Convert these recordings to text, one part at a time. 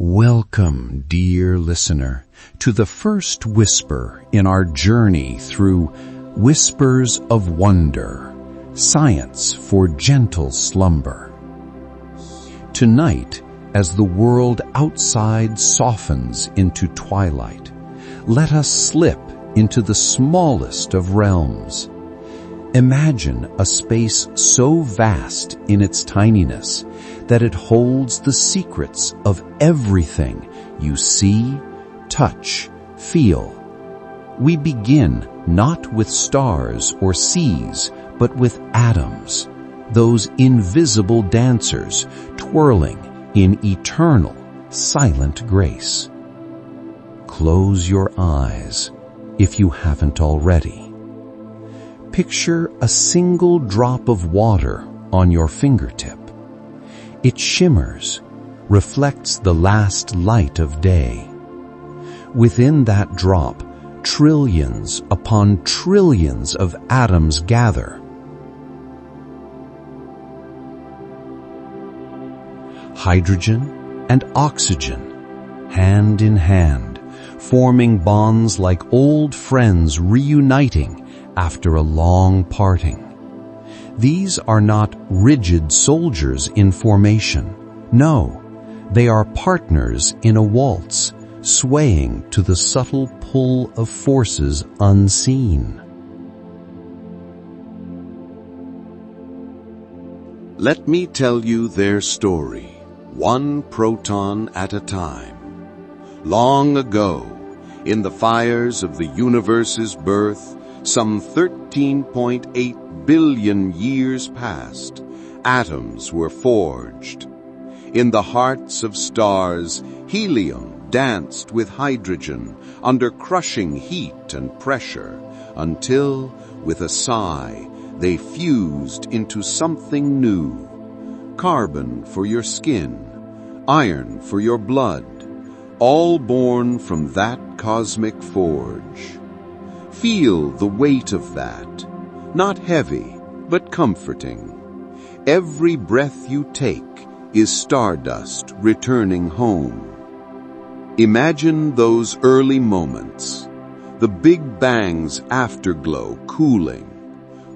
Welcome, dear listener, to the first whisper in our journey through Whispers of Wonder, Science for Gentle Slumber. Tonight, as the world outside softens into twilight, let us slip into the smallest of realms. Imagine a space so vast in its tininess that it holds the secrets of everything you see, touch, feel. We begin not with stars or seas, but with atoms, those invisible dancers twirling in eternal, silent grace. Close your eyes if you haven't already. Picture a single drop of water on your fingertip. It shimmers, reflects the last light of day. Within that drop, trillions upon trillions of atoms gather. Hydrogen and oxygen, hand in hand, forming bonds like old friends reuniting after a long parting. These are not rigid soldiers in formation. No, they are partners in a waltz, swaying to the subtle pull of forces unseen. Let me tell you their story, one proton at a time. Long ago, in the fires of the universe's birth, some 13.8 billion years past, atoms were forged. In the hearts of stars, helium danced with hydrogen under crushing heat and pressure, until, with a sigh, they fused into something new. Carbon for your skin, iron for your blood, all born from that cosmic forge. Feel the weight of that, not heavy, but comforting. Every breath you take is stardust returning home. Imagine those early moments, the Big Bang's afterglow cooling,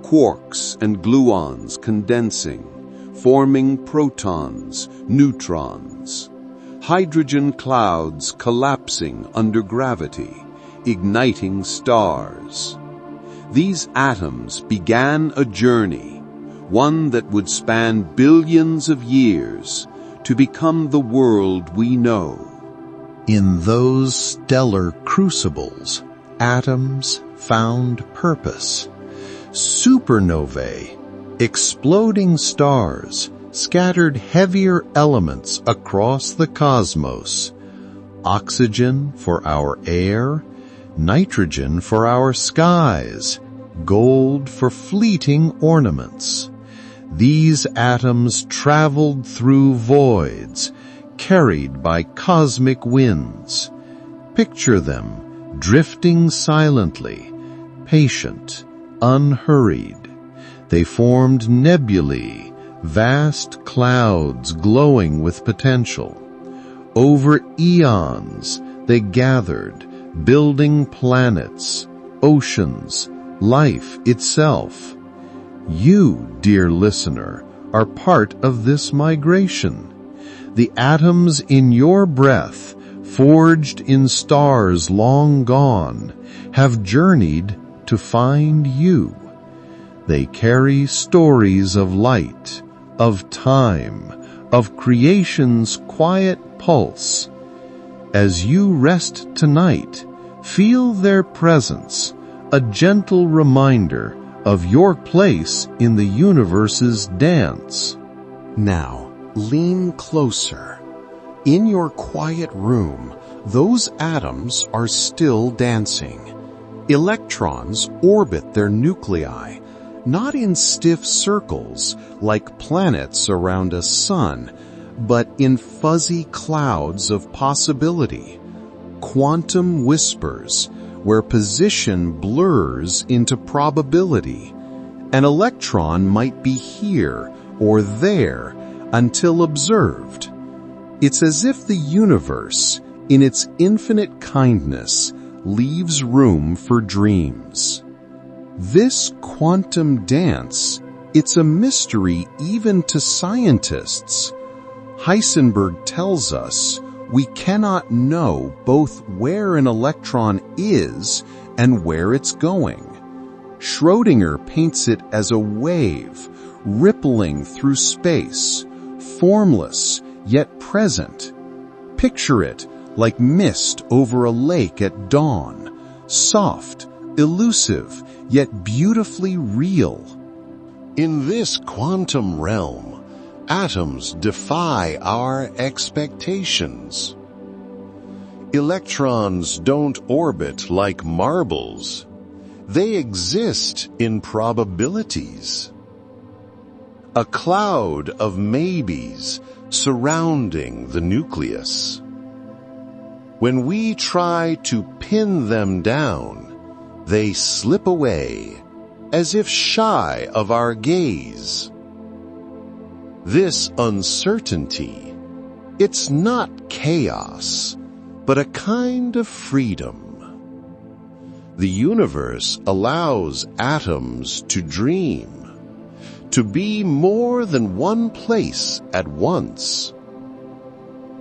quarks and gluons condensing, forming protons, neutrons, hydrogen clouds collapsing under gravity, igniting stars. These atoms began a journey, one that would span billions of years, to become the world we know. In those stellar crucibles, atoms found purpose. Supernovae, exploding stars, scattered heavier elements across the cosmos. Oxygen for our air, nitrogen for our skies, gold for fleeting ornaments. These atoms traveled through voids, carried by cosmic winds. Picture them drifting silently, patient, unhurried. They formed nebulae, vast clouds glowing with potential. Over eons, they gathered, building planets, oceans, life itself. You, dear listener, are part of this migration. The atoms in your breath, forged in stars long gone, have journeyed to find you. They carry stories of light, of time, of creation's quiet pulse. As you rest tonight, feel their presence, a gentle reminder of your place in the universe's dance. Now, lean closer. In your quiet room, those atoms are still dancing. Electrons orbit their nuclei, not in stiff circles like planets around a sun, but in fuzzy clouds of possibility, quantum whispers where position blurs into probability. An electron might be here or there until observed. It's as if the universe, in its infinite kindness, leaves room for dreams. This quantum dance, it's a mystery even to scientists. Heisenberg tells us we cannot know both where an electron is and where it's going. Schrödinger paints it as a wave, rippling through space, formless yet present. Picture it like mist over a lake at dawn, soft, elusive, yet beautifully real. In this quantum realm, atoms defy our expectations. Electrons don't orbit like marbles. They exist in probabilities. A cloud of maybes surrounding the nucleus. When we try to pin them down, they slip away as if shy of our gaze. This uncertainty, it's not chaos, but a kind of freedom. The universe allows atoms to dream, to be more than one place at once.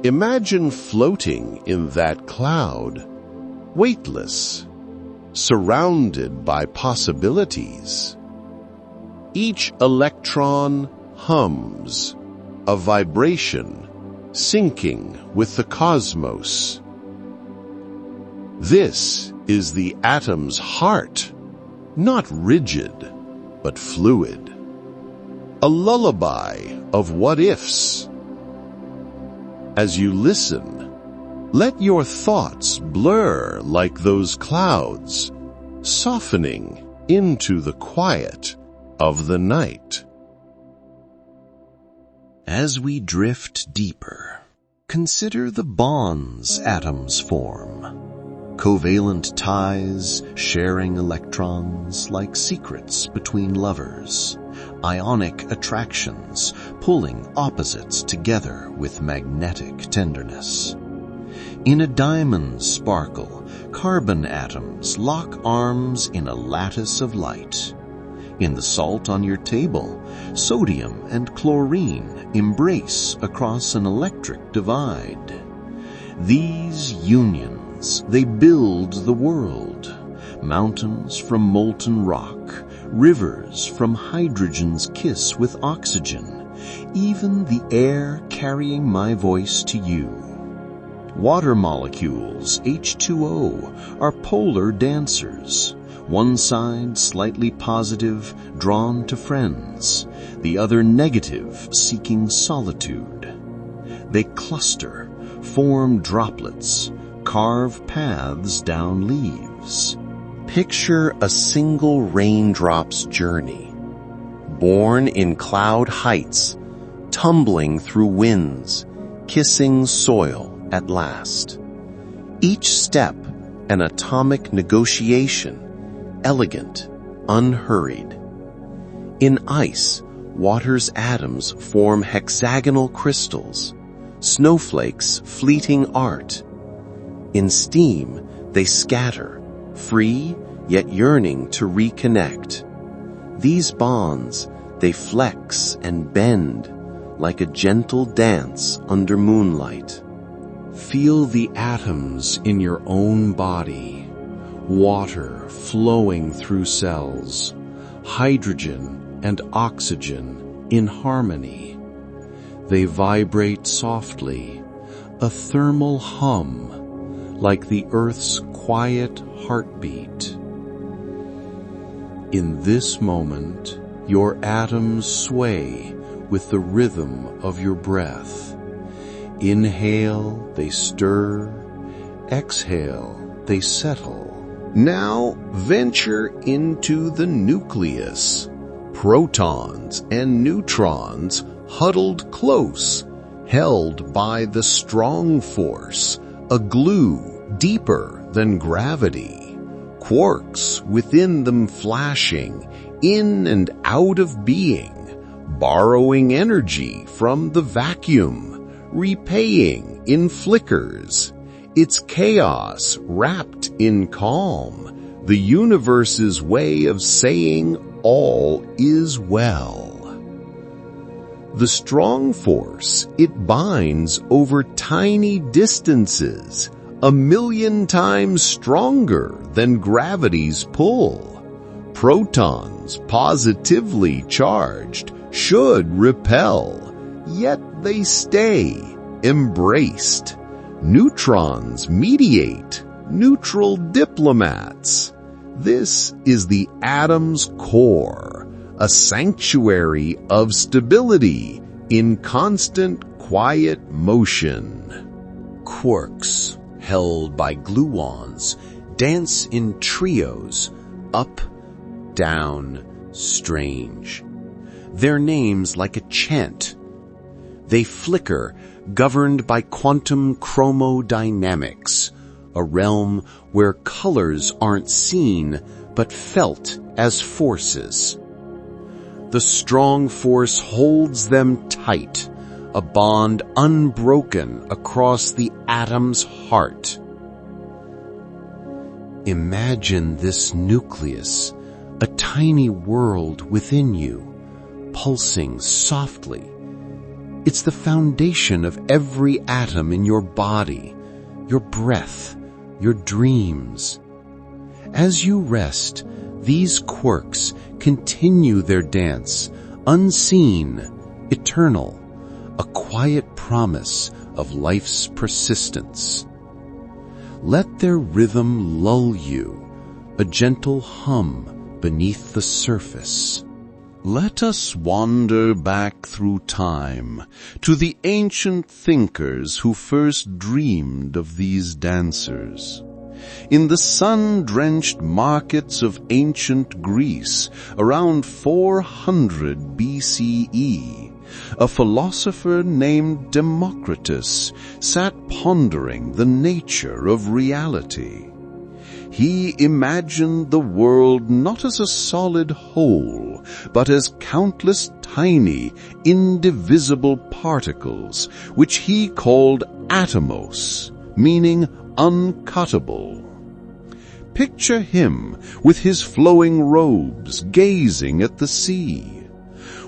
Imagine floating in that cloud, weightless, surrounded by possibilities. Each electron hums, a vibration syncing with the cosmos. This is the atom's heart, not rigid, but fluid. A lullaby of what-ifs. As you listen, let your thoughts blur like those clouds, softening into the quiet of the night. As we drift deeper, consider the bonds atoms form. Covalent ties sharing electrons like secrets between lovers. Ionic attractions pulling opposites together with magnetic tenderness. In a diamond sparkle, carbon atoms lock arms in a lattice of light. In the salt on your table, sodium and chlorine embrace across an electric divide. These unions, they build the world. Mountains from molten rock, rivers from hydrogen's kiss with oxygen, even the air carrying my voice to you. Water molecules, H2O, are polar dancers. One side slightly positive, drawn to friends, the other negative, seeking solitude. They cluster, form droplets, carve paths down leaves. Picture a single raindrop's journey, born in cloud heights, tumbling through winds, kissing soil at last. Each step an atomic negotiation, elegant, unhurried. In ice, water's atoms form hexagonal crystals, snowflakes fleeting art. In steam, they scatter, free yet yearning to reconnect. These bonds, they flex and bend like a gentle dance under moonlight. Feel the atoms in your own body, water flowing through cells, hydrogen and oxygen in harmony. They vibrate softly, a thermal hum, like the Earth's quiet heartbeat. In this moment, your atoms sway with the rhythm of your breath. Inhale, they stir. Exhale, they settle. Now venture into the nucleus. Protons and neutrons huddled close, held by the strong force, a glue deeper than gravity. Quarks within them flashing, in and out of being, borrowing energy from the vacuum, repaying in flickers. Its chaos wrapped in calm, the universe's way of saying all is well. The strong force, it binds over tiny distances, 1,000,000 times stronger than gravity's pull. Protons, positively charged, should repel, yet they stay, embraced. Neutrons mediate, neutral diplomats. This is the atom's core, a sanctuary of stability in constant quiet motion. Quarks, held by gluons, dance in trios, up, down, strange. Their names like a chant. They flicker, governed by quantum chromodynamics, a realm where colors aren't seen but felt as forces. The strong force holds them tight, a bond unbroken across the atom's heart. Imagine this nucleus, a tiny world within you, pulsing softly. It's the foundation of every atom in your body, your breath, your dreams. As you rest, these quirks continue their dance, unseen, eternal, a quiet promise of life's persistence. Let their rhythm lull you, a gentle hum beneath the surface. Let us wander back through time to the ancient thinkers who first dreamed of these dancers. In the sun-drenched markets of ancient Greece, around 400 BCE, a philosopher named Democritus sat pondering the nature of reality. He imagined the world not as a solid whole, but as countless tiny, indivisible particles, which he called atomos, meaning uncuttable. Picture him with his flowing robes gazing at the sea.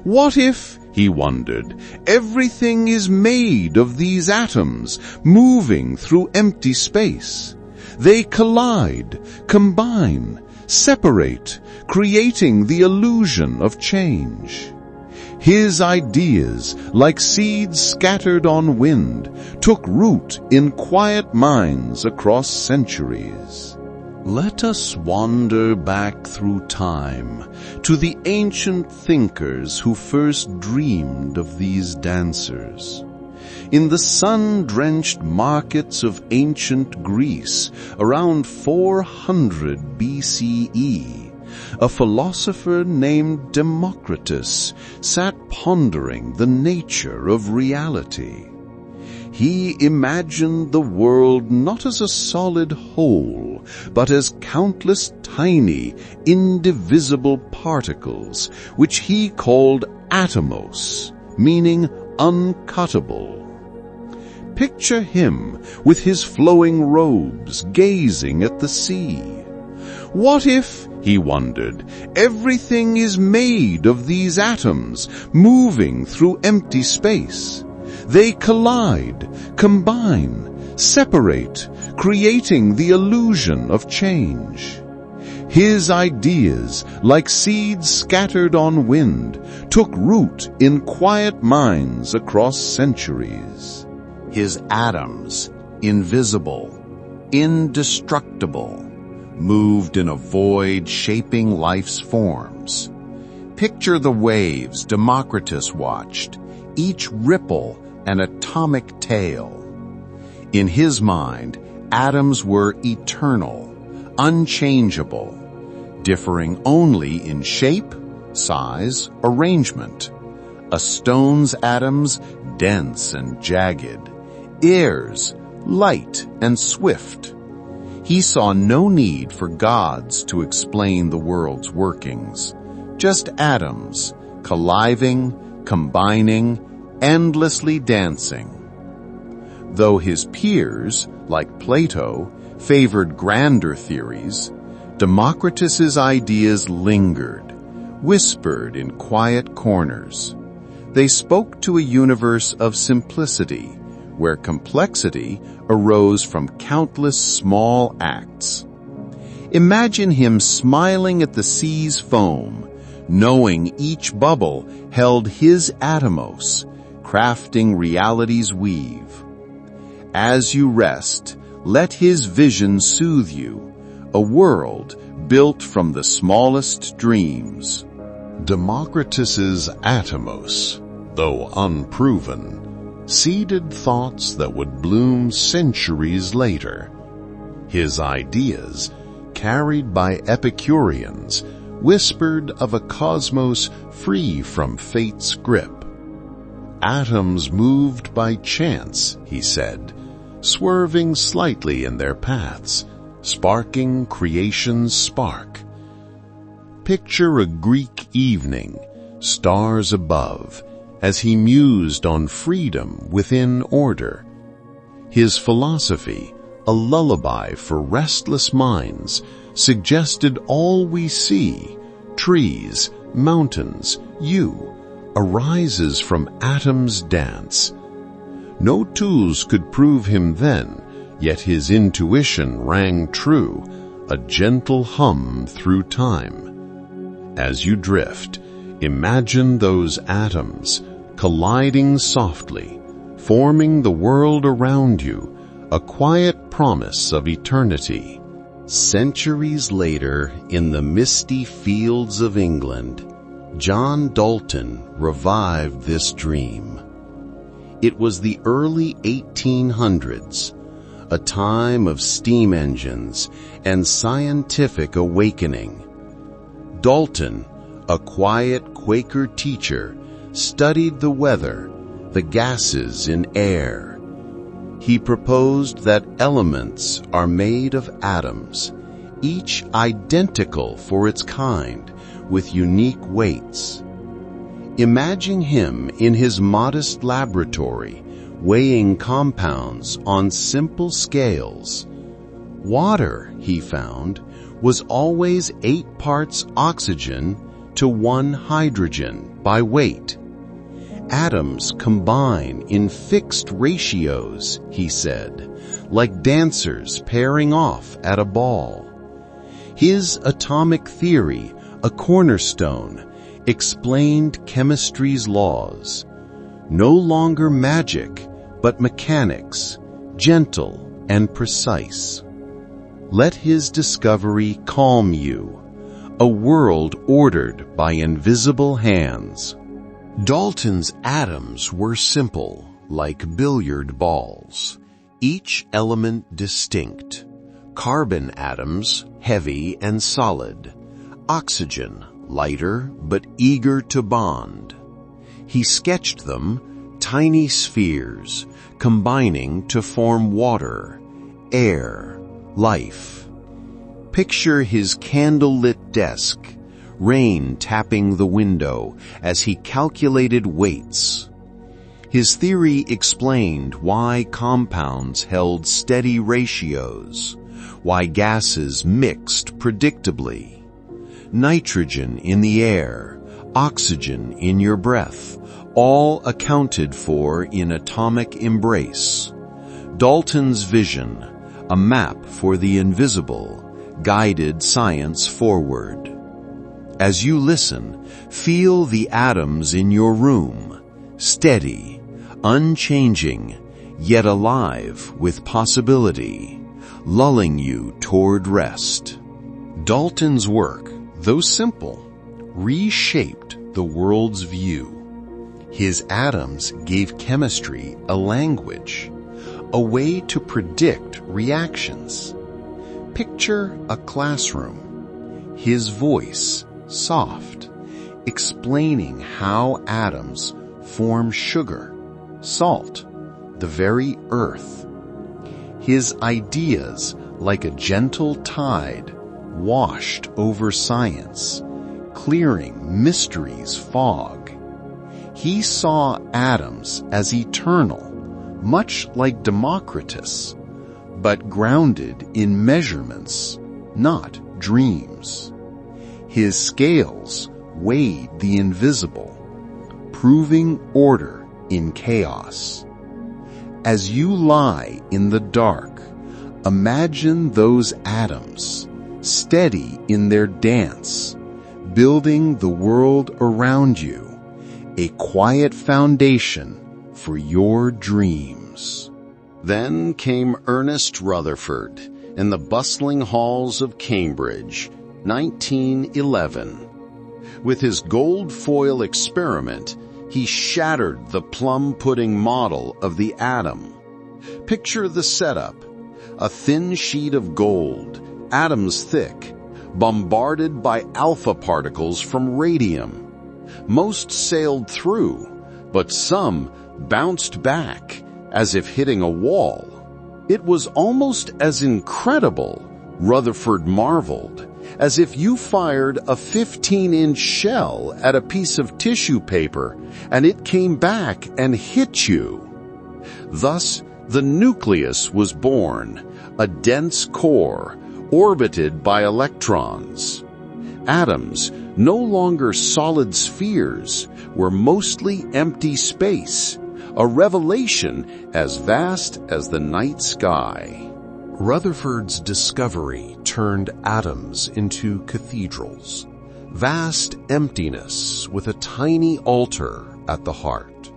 What if, he wondered, everything is made of these atoms moving through empty space? They collide, combine, separate, creating the illusion of change. His ideas, like seeds scattered on wind, took root in quiet minds across centuries. Let us wander back through time to the ancient thinkers who first dreamed of these dancers. In the sun-drenched markets of ancient Greece, around 400 BCE, a philosopher named Democritus sat pondering the nature of reality. He imagined the world not as a solid whole, but as countless tiny, indivisible particles, which he called atomos, meaning uncuttable. Picture him with his flowing robes gazing at the sea. What if, he wondered, everything is made of these atoms moving through empty space? They collide, combine, separate, creating the illusion of change. His ideas, like seeds scattered on wind, took root in quiet minds across centuries. His atoms, invisible, indestructible, moved in a void shaping life's forms. Picture the waves Democritus watched, each ripple an atomic tale. In his mind, atoms were eternal, unchangeable, differing only in shape, size, arrangement. A stone's atoms, dense and jagged, air's, light and swift. He saw no need for gods to explain the world's workings, just atoms, colliding, combining, endlessly dancing. Though his peers, like Plato, favored grander theories, Democritus's ideas lingered, whispered in quiet corners. They spoke to a universe of simplicity, where complexity arose from countless small acts. Imagine him smiling at the sea's foam, knowing each bubble held his atomos, crafting reality's weave. As you rest, let his vision soothe you, a world built from the smallest dreams. Democritus's atomos, though unproven, seeded thoughts that would bloom centuries later. His ideas, carried by Epicureans, whispered of a cosmos free from fate's grip. Atoms moved by chance, he said, swerving slightly in their paths, sparking creation's spark. Picture a Greek evening, stars above, as he mused on freedom within order. His philosophy, a lullaby for restless minds, suggested all we see, trees, mountains, you, arises from atoms' dance. No tools could prove him then, yet his intuition rang true, a gentle hum through time. As you drift, imagine those atoms, colliding softly, forming the world around you, a quiet promise of eternity. Centuries later, in the misty fields of England, John Dalton revived this dream. It was the early 1800s, a time of steam engines and scientific awakening. Dalton, a quiet Quaker teacher, studied the weather, the gases in air. He proposed that elements are made of atoms, each identical for its kind, with unique weights. Imagine him in his modest laboratory, weighing compounds on simple scales. Water, he found, was always 8 parts oxygen to 1 hydrogen by weight. Atoms combine in fixed ratios, he said, like dancers pairing off at a ball. His atomic theory, a cornerstone, explained chemistry's laws. No longer magic, but mechanics, gentle and precise. Let his discovery calm you, a world ordered by invisible hands. Dalton's atoms were simple, like billiard balls, each element distinct. Carbon atoms, heavy and solid. Oxygen, lighter but eager to bond. He sketched them, tiny spheres, combining to form water, air, life. Picture his candle-lit desk, rain tapping the window as he calculated weights. His theory explained why compounds held steady ratios, why gases mixed predictably. Nitrogen in the air, oxygen in your breath, all accounted for in atomic embrace. Dalton's vision, a map for the invisible, guided science forward. As you listen, feel the atoms in your room, steady, unchanging, yet alive with possibility, lulling you toward rest. Dalton's work, though simple, reshaped the world's view. His atoms gave chemistry a language, a way to predict reactions. Picture a classroom, his voice soft, explaining how atoms form sugar, salt, the very earth. His ideas, like a gentle tide, washed over science, clearing mystery's fog. He saw atoms as eternal, much like Democritus, but grounded in measurements, not dreams. His scales weighed the invisible, proving order in chaos. As you lie in the dark, imagine those atoms, steady in their dance, building the world around you, a quiet foundation for your dreams. Then came Ernest Rutherford in the bustling halls of Cambridge, 1911. With his gold foil experiment, he shattered the plum pudding model of the atom. Picture the setup: a thin sheet of gold, atoms thick, bombarded by alpha particles from radium. Most sailed through, but some bounced back as if hitting a wall. It was almost as incredible, Rutherford marveled, as if you fired a 15-inch shell at a piece of tissue paper and it came back and hit you. Thus, the nucleus was born, a dense core orbited by electrons. Atoms, no longer solid spheres, were mostly empty space, a revelation as vast as the night sky. Rutherford's discovery turned atoms into cathedrals, vast emptiness with a tiny altar at the heart.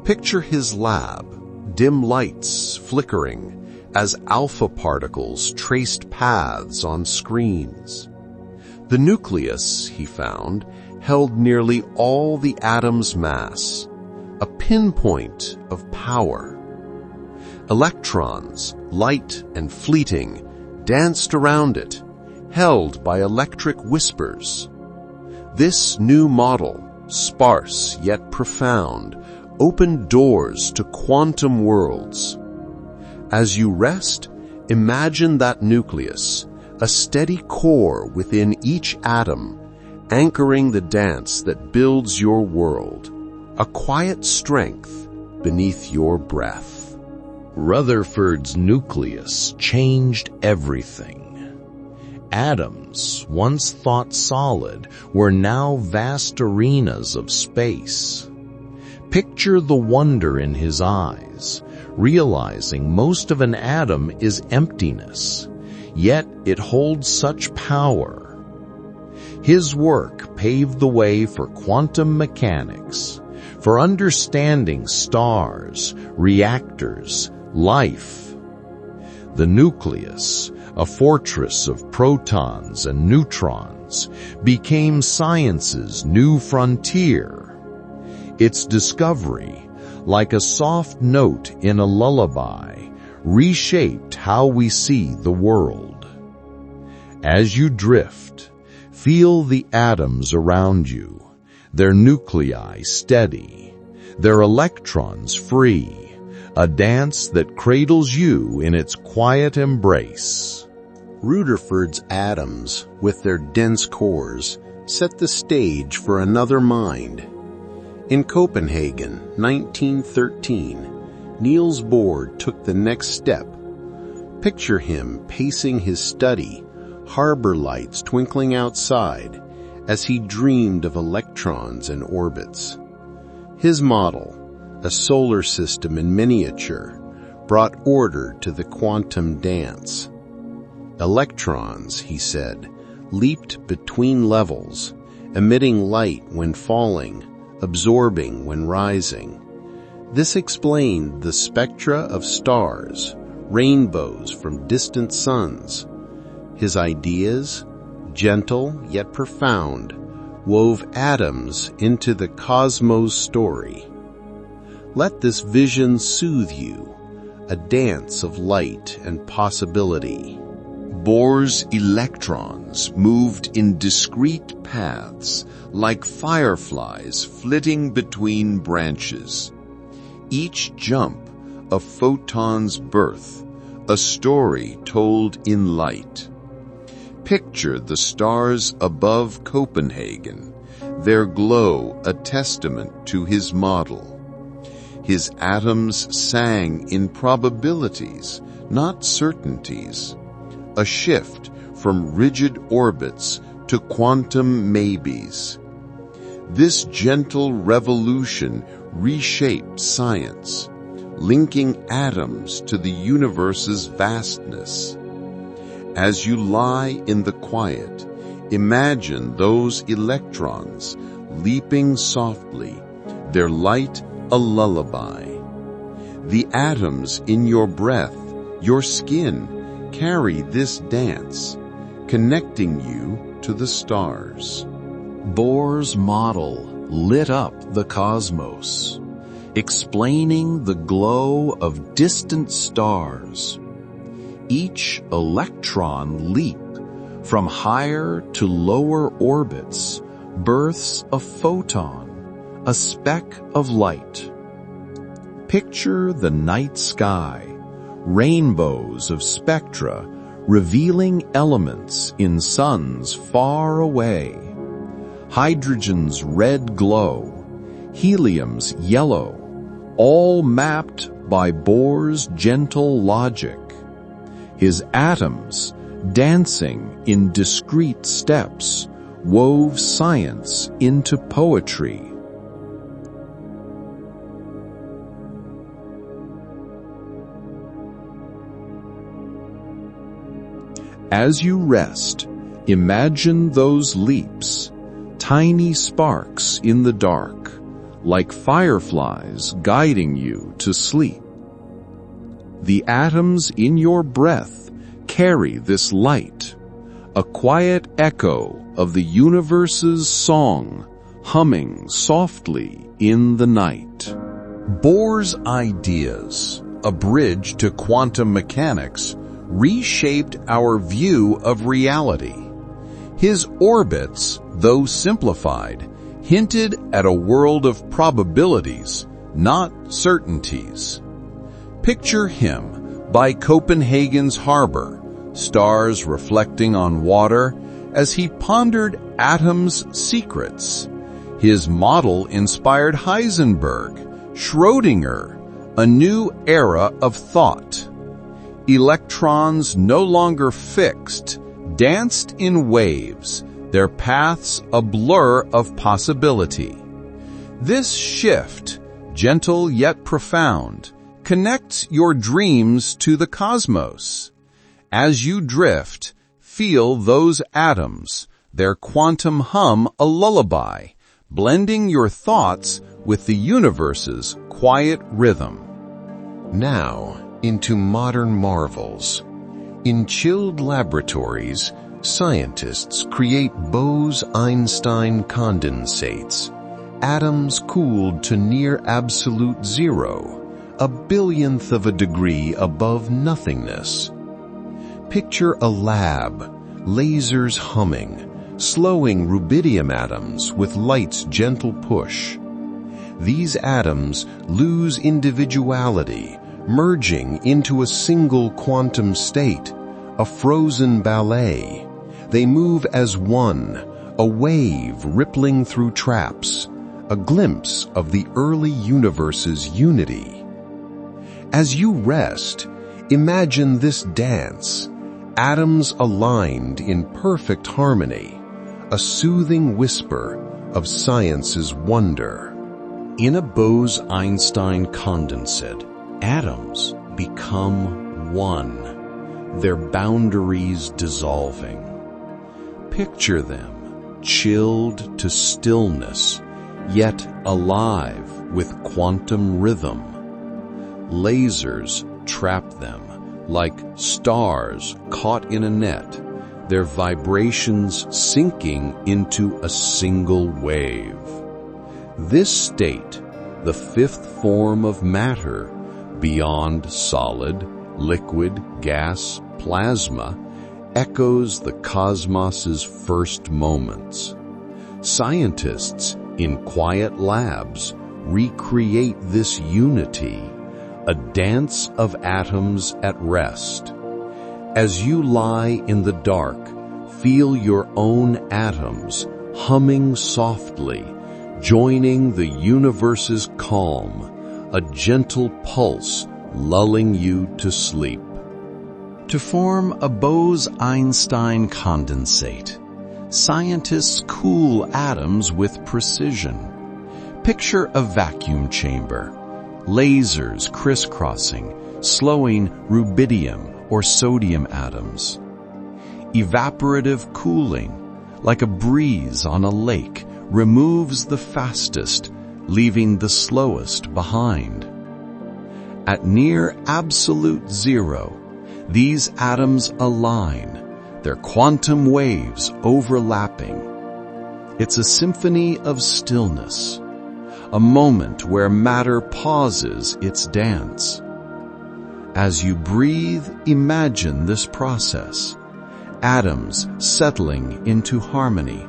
Picture his lab, dim lights flickering as alpha particles traced paths on screens. The nucleus, he found, held nearly all the atom's mass, a pinpoint of power. Electrons, light and fleeting, danced around it, held by electric whispers. This new model, sparse yet profound, opened doors to quantum worlds. As you rest, imagine that nucleus, a steady core within each atom, anchoring the dance that builds your world, a quiet strength beneath your breath. Rutherford's nucleus changed everything. Atoms, once thought solid, were now vast arenas of space. Picture the wonder in his eyes, realizing most of an atom is emptiness, yet it holds such power. His work paved the way for quantum mechanics, for understanding stars, reactors, life. The nucleus, a fortress of protons and neutrons, became science's new frontier. Its discovery, like a soft note in a lullaby, reshaped how we see the world. As you drift, feel the atoms around you, their nuclei steady, their electrons free, a dance that cradles you in its quiet embrace. Rutherford's atoms, with their dense cores, set the stage for another mind. In Copenhagen, 1913, Niels Bohr took the next step. Picture him pacing his study, harbor lights twinkling outside, as he dreamed of electrons and orbits. His model, a solar system in miniature, brought order to the quantum dance. Electrons, he said, leaped between levels, emitting light when falling, absorbing when rising. This explained the spectra of stars, rainbows from distant suns. His ideas, gentle yet profound, wove atoms into the cosmos story. Let this vision soothe you, a dance of light and possibility. Bohr's electrons moved in discrete paths, like fireflies flitting between branches. Each jump a photon's birth, a story told in light. Picture the stars above Copenhagen, their glow a testament to his model. His atoms sang in probabilities, not certainties. A shift from rigid orbits to quantum maybes. This gentle revolution reshaped science, linking atoms to the universe's vastness. As you lie in the quiet, imagine those electrons leaping softly, their light a lullaby. The atoms in your breath, your skin, carry this dance, connecting you to the stars. Bohr's model lit up the cosmos, explaining the glow of distant stars. Each electron leap from higher to lower orbits births a photon, a speck of light. Picture the night sky, rainbows of spectra revealing elements in suns far away. Hydrogen's red glow, helium's yellow, all mapped by Bohr's gentle logic. His atoms, dancing in discrete steps, wove science into poetry. As you rest, imagine those leaps, tiny sparks in the dark, like fireflies guiding you to sleep. The atoms in your breath carry this light, a quiet echo of the universe's song, humming softly in the night. Bohr's ideas, a bridge to quantum mechanics, reshaped our view of reality. His orbits, though simplified, hinted at a world of probabilities, not certainties. Picture him by Copenhagen's harbor, stars reflecting on water, as he pondered atoms' secrets. His model inspired Heisenberg, Schrödinger, a new era of thought. Electrons no longer fixed, danced in waves, their paths a blur of possibility. This shift, gentle yet profound, connects your dreams to the cosmos. As you drift, feel those atoms, their quantum hum a lullaby, blending your thoughts with the universe's quiet rhythm. Now, into modern marvels. In chilled laboratories, scientists create Bose-Einstein condensates, atoms cooled to near absolute zero, a billionth of a degree above nothingness. Picture a lab, lasers humming, slowing rubidium atoms with light's gentle push. These atoms lose individuality, merging into a single quantum state, a frozen ballet. They move as one, a wave rippling through traps, a glimpse of the early universe's unity. As you rest, imagine this dance, atoms aligned in perfect harmony, a soothing whisper of science's wonder. In a Bose-Einstein condensate, atoms become one, their boundaries dissolving. Picture them, chilled to stillness, yet alive with quantum rhythm. Lasers trap them like stars caught in a net, their vibrations sinking into a single wave. This state, the fifth form of matter, beyond solid, liquid, gas, plasma, echoes the cosmos's first moments. Scientists in quiet labs recreate this unity, a dance of atoms at rest. As you lie in the dark, feel your own atoms humming softly, joining the universe's calm, a gentle pulse lulling you to sleep. To form a Bose-Einstein condensate, scientists cool atoms with precision. Picture a vacuum chamber, lasers crisscrossing, slowing rubidium or sodium atoms. Evaporative cooling, like a breeze on a lake, removes the fastest, leaving the slowest behind. At near absolute zero, these atoms align, their quantum waves overlapping. It's a symphony of stillness, a moment where matter pauses its dance. As you breathe, imagine this process, atoms settling into harmony,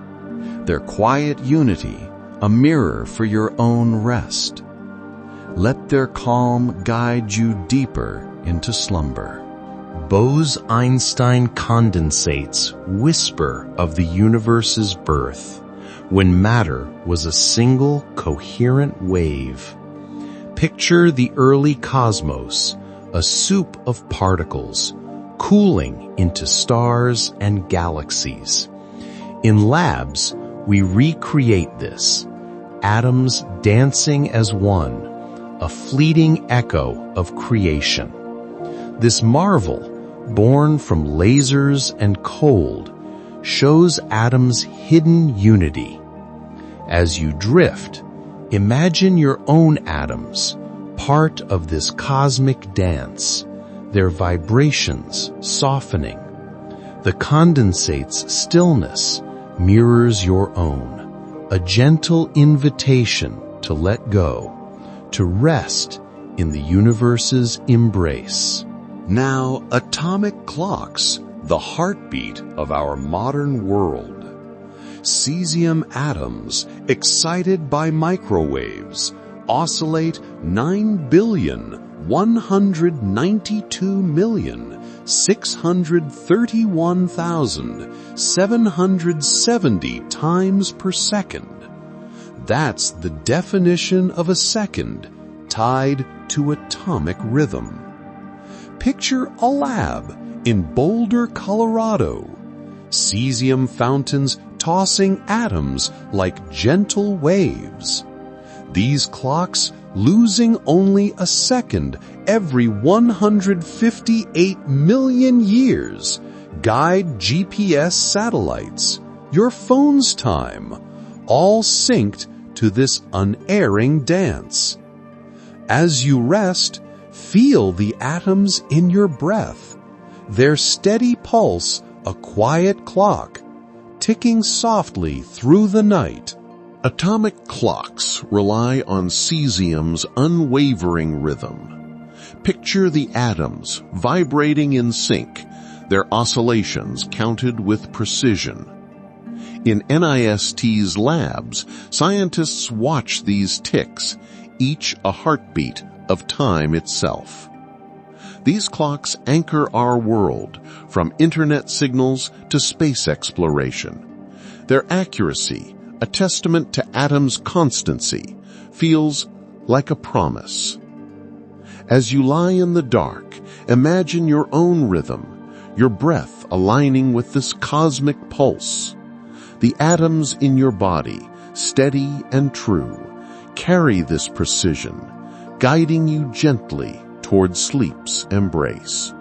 their quiet unity a mirror for your own rest. Let their calm guide you deeper into slumber. Bose-Einstein condensates whisper of the universe's birth, when matter was a single coherent wave. Picture the early cosmos, a soup of particles, cooling into stars and galaxies. In labs, we recreate this, atoms dancing as one, a fleeting echo of creation. This marvel, born from lasers and cold, shows atoms' hidden unity. As you drift, imagine your own atoms, part of this cosmic dance, their vibrations softening. The condensate's stillness mirrors your own, a gentle invitation to let go, to rest in the universe's embrace. Now, atomic clocks, the heartbeat of our modern world. Cesium atoms, excited by microwaves, oscillate 9,192,631,770 times per second. That's the definition of a second, tied to atomic rhythm. Picture a lab in Boulder, Colorado. Cesium fountains tossing atoms like gentle waves. These clocks, losing only a second every 158 million years, guide GPS satellites, your phone's time, all synced to this unerring dance. As you rest, feel the atoms in your breath, their steady pulse a quiet clock, ticking softly through the night. Atomic clocks rely on cesium's unwavering rhythm. Picture the atoms vibrating in sync, their oscillations counted with precision. In NIST's labs, scientists watch these ticks, each a heartbeat of time itself. These clocks anchor our world, from internet signals to space exploration. Their accuracy, a testament to atoms' constancy, feels like a promise. As you lie in the dark, imagine your own rhythm, your breath aligning with this cosmic pulse. The atoms in your body, steady and true, carry this precision, guiding you gently toward sleep's embrace.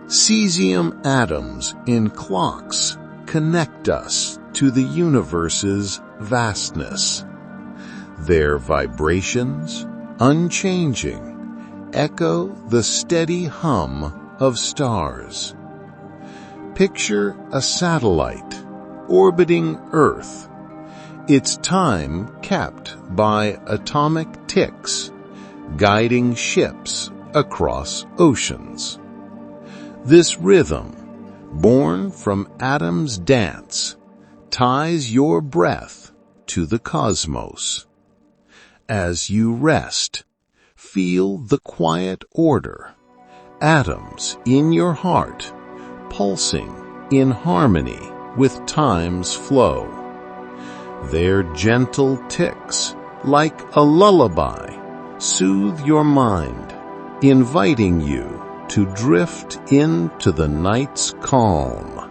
Cesium atoms in clocks connect us to the universe's vastness. Their vibrations, unchanging, echo the steady hum of stars. Picture a satellite orbiting Earth, its time capped by atomic ticks, guiding ships across oceans. This rhythm, born from atoms' dance, ties your breath to the cosmos. As you rest, feel the quiet order, atoms in your heart, pulsing in harmony with time's flow. Their gentle ticks, like a lullaby, Soothe your mind, inviting you to drift into the night's calm.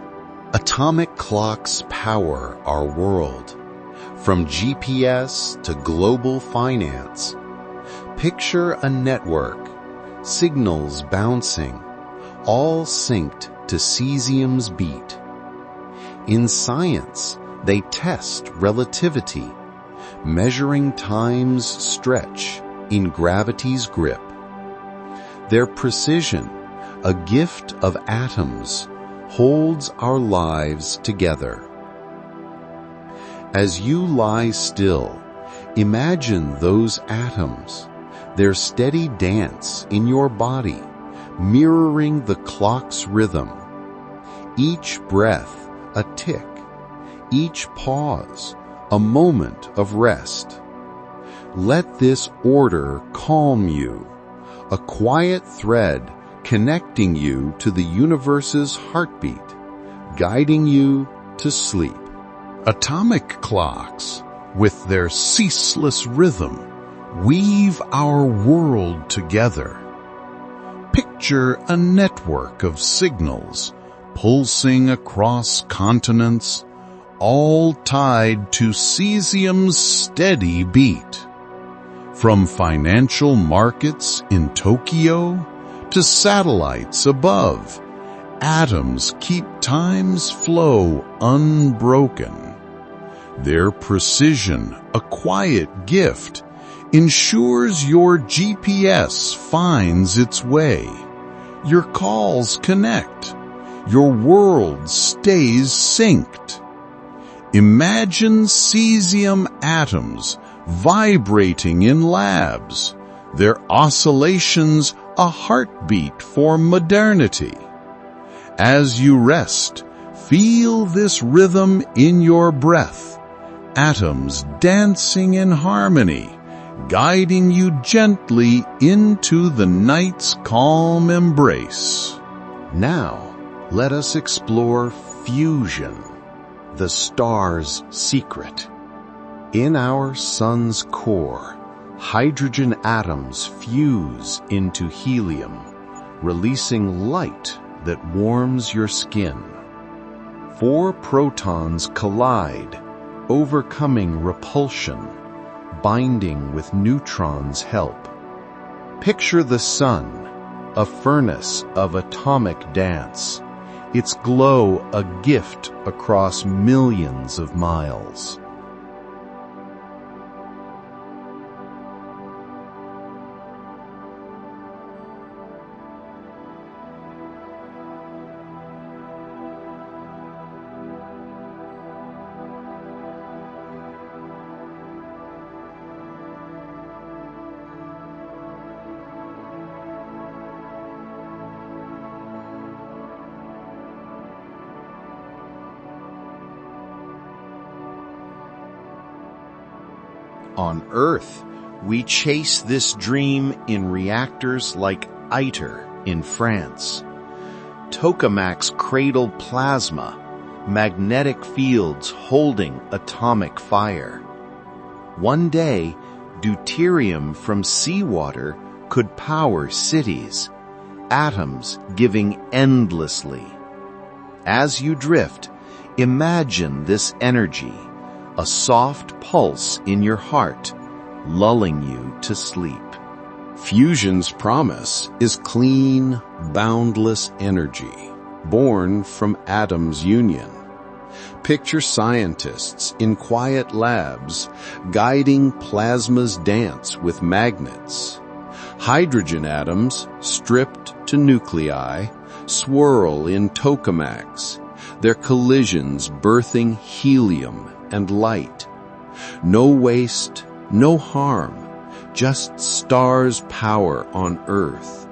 Atomic clocks power our world, from GPS to global finance. Picture a network, signals bouncing, all synced to cesium's beat. In science, they test relativity, measuring time's stretch in gravity's grip. Their precision, a gift of atoms, holds our lives together. As you lie still, imagine those atoms, their steady dance in your body, mirroring the clock's rhythm. Each breath a tick, each pause a moment of rest. Let this order calm you, a quiet thread connecting you to the universe's heartbeat, guiding you to sleep. Atomic clocks, with their ceaseless rhythm, weave our world together. Picture a network of signals pulsing across continents, all tied to cesium's steady beat. From financial markets in Tokyo to satellites above, atoms keep time's flow unbroken. Their precision, a quiet gift, ensures your GPS finds its way. Your calls connect. Your world stays synced. Imagine cesium atoms vibrating in labs, their oscillations a heartbeat for modernity. As you rest, feel this rhythm in your breath, atoms dancing in harmony, guiding you gently into the night's calm embrace. Now, let us explore fusion, the star's secret. In our sun's core, hydrogen atoms fuse into helium, releasing light that warms your skin. 4 protons collide, overcoming repulsion, binding with neutrons' help. Picture the sun, a furnace of atomic dance, its glow a gift across millions of miles. On Earth, we chase this dream in reactors like ITER in France. Tokamaks cradle plasma, magnetic fields holding atomic fire. One day, deuterium from seawater could power cities, atoms giving endlessly. As you drift, imagine this energy, a soft pulse in your heart, lulling you to sleep. Fusion's promise is clean, boundless energy, born from atoms' union. Picture scientists in quiet labs, guiding plasma's dance with magnets. Hydrogen atoms, stripped to nuclei, swirl in tokamaks, their collisions birthing helium and light. No waste, no harm, just stars' power on Earth.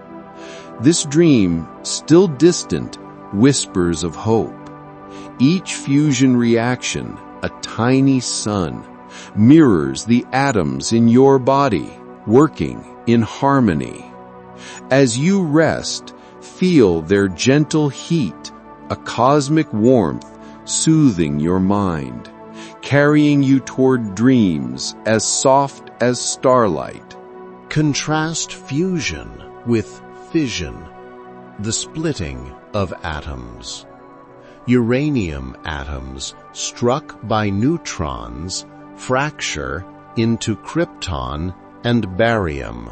This dream, still distant, whispers of hope. Each fusion reaction, a tiny sun, mirrors the atoms in your body, working in harmony. As you rest, feel their gentle heat, a cosmic warmth soothing your mind, carrying you toward dreams as soft as starlight. Contrast fusion with fission, the splitting of atoms. Uranium atoms struck by neutrons fracture into krypton and barium,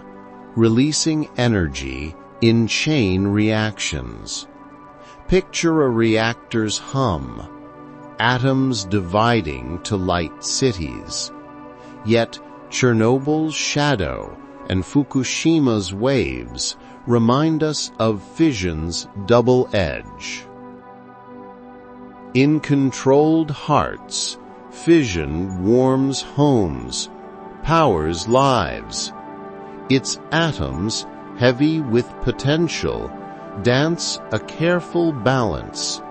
releasing energy in chain reactions. Picture a reactor's hum, atoms dividing to light cities. Yet Chernobyl's shadow and Fukushima's waves remind us of fission's double edge. In controlled hearts, fission warms homes, powers lives. Its atoms, heavy with potential, dance a careful balance.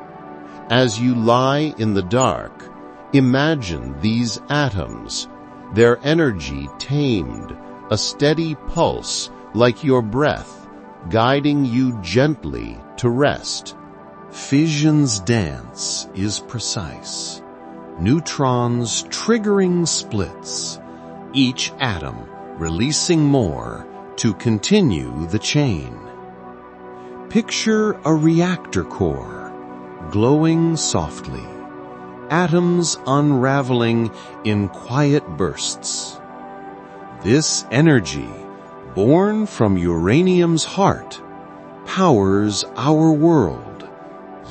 As you lie in the dark, imagine these atoms, their energy tamed, a steady pulse like your breath, guiding you gently to rest. Fission's dance is precise. Neutrons triggering splits, each atom releasing more to continue the chain. Picture a reactor core, glowing softly, atoms unraveling in quiet bursts. This energy, born from uranium's heart, powers our world,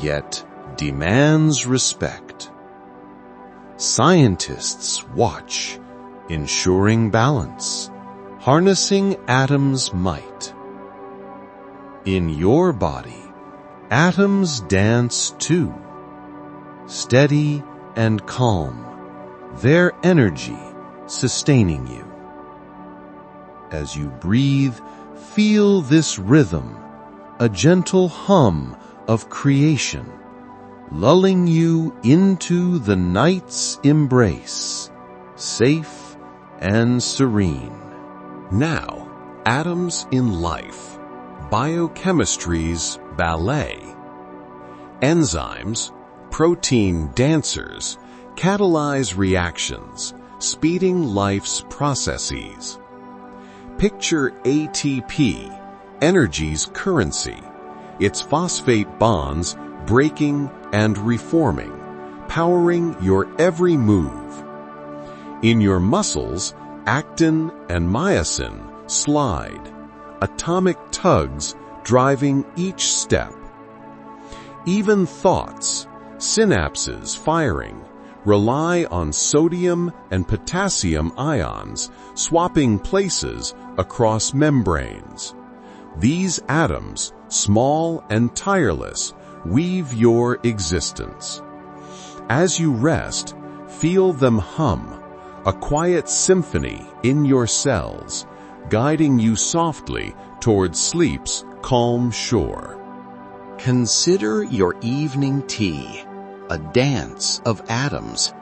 yet demands respect. Scientists watch, ensuring balance, harnessing atoms' might. In your body, atoms dance too, steady and calm, their energy sustaining you. As you breathe, feel this rhythm, a gentle hum of creation, lulling you into the night's embrace, safe and serene. Now, atoms in life, biochemistry's ballet. Enzymes, protein dancers, catalyze reactions, speeding life's processes. Picture ATP, energy's currency, its phosphate bonds breaking and reforming, powering your every move. In your muscles, actin and myosin slide, atomic tugs driving each step. Even thoughts, synapses firing, rely on sodium and potassium ions swapping places across membranes. These atoms, small and tireless, weave your existence. As you rest, feel them hum, a quiet symphony in your cells, guiding you softly towards sleep's calm shore. Consider your evening tea, a dance of atoms.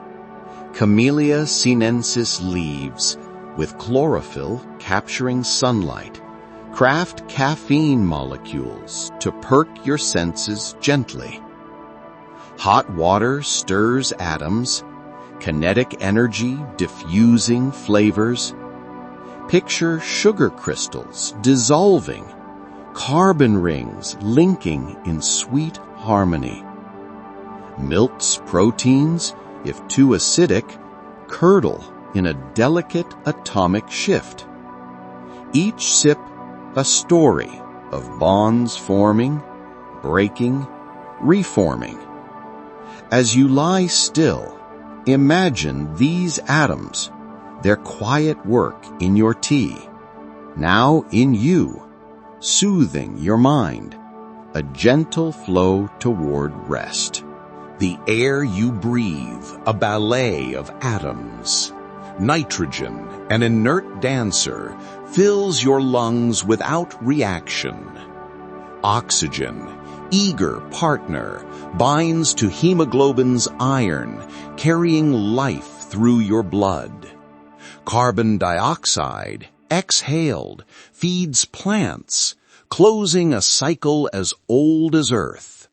Camellia sinensis leaves, with chlorophyll capturing sunlight, craft caffeine molecules to perk your senses gently. Hot water stirs atoms, kinetic energy diffusing flavors. Picture sugar crystals dissolving, carbon rings linking in sweet harmony. Milk's proteins, if too acidic, curdle in a delicate atomic shift. Each sip a story of bonds forming, breaking, reforming. As you lie still, imagine these atoms, their quiet work in your tea, now in you, soothing your mind, a gentle flow toward rest. The air you breathe, a ballet of atoms. Nitrogen, an inert dancer, fills your lungs without reaction. Oxygen, eager partner, binds to hemoglobin's iron, carrying life through your blood. Carbon dioxide, exhaled, feeds plants, closing a cycle as old as Earth.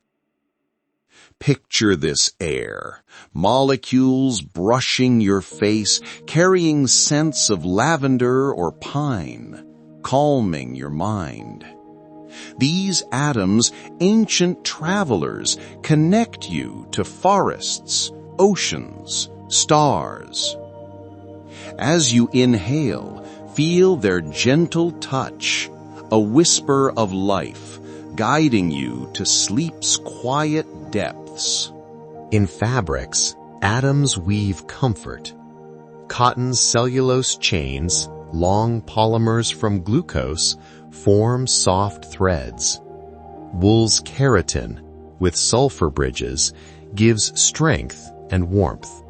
Picture this air, molecules brushing your face, carrying scents of lavender or pine. calming your mind. These atoms, ancient travelers, connect you to forests, oceans, stars. As you inhale, feel their gentle touch, a whisper of life, guiding you to sleep's quiet depths. In fabrics, atoms weave comfort. Cotton's cellulose chains, long polymers from glucose, form soft threads. Wool's keratin, with sulfur bridges, gives strength and warmth.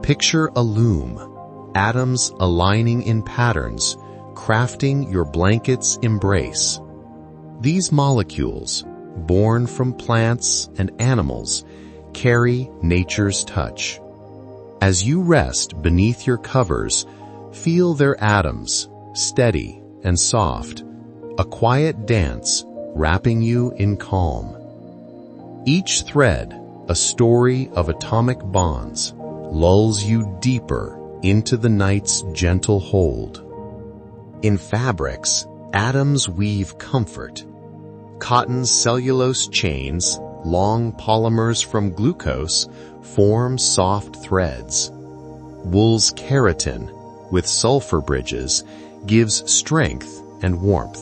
Picture a loom, atoms aligning in patterns, crafting your blanket's embrace. These molecules, born from plants and animals, carry nature's touch. As you rest beneath your covers, feel their atoms, steady and soft, a quiet dance wrapping you in calm. Each thread, a story of atomic bonds, lulls you deeper into the night's gentle hold. In fabrics, atoms weave comfort. Cotton's cellulose chains, long polymers from glucose, form soft threads. Wool's keratin, with sulfur bridges, gives strength and warmth.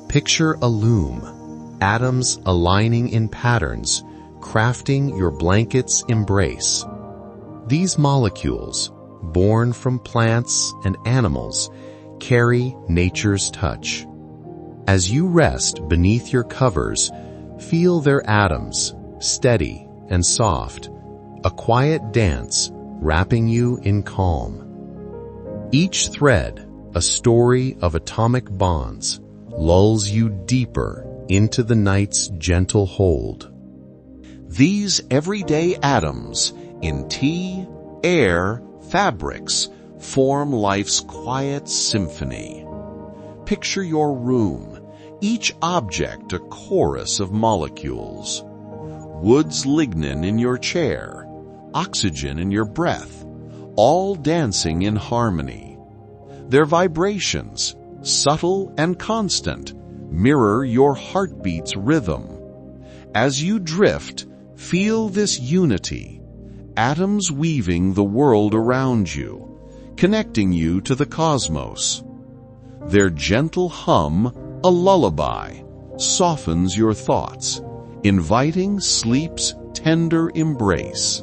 Picture a loom, atoms aligning in patterns, crafting your blanket's embrace. These molecules, born from plants and animals, carry nature's touch. As you rest beneath your covers, feel their atoms, steady and soft, a quiet dance wrapping you in calm. Each thread, a story of atomic bonds, lulls you deeper into the night's gentle hold. These everyday atoms in tea, air, fabrics form life's quiet symphony. Picture your room, each object a chorus of molecules. Wood's lignin in your chair, oxygen in your breath, all dancing in harmony. Their vibrations, subtle and constant, mirror your heartbeat's rhythm. As you drift, feel this unity, atoms weaving the world around you, connecting you to the cosmos. Their gentle hum, a lullaby, softens your thoughts, inviting sleep's tender embrace.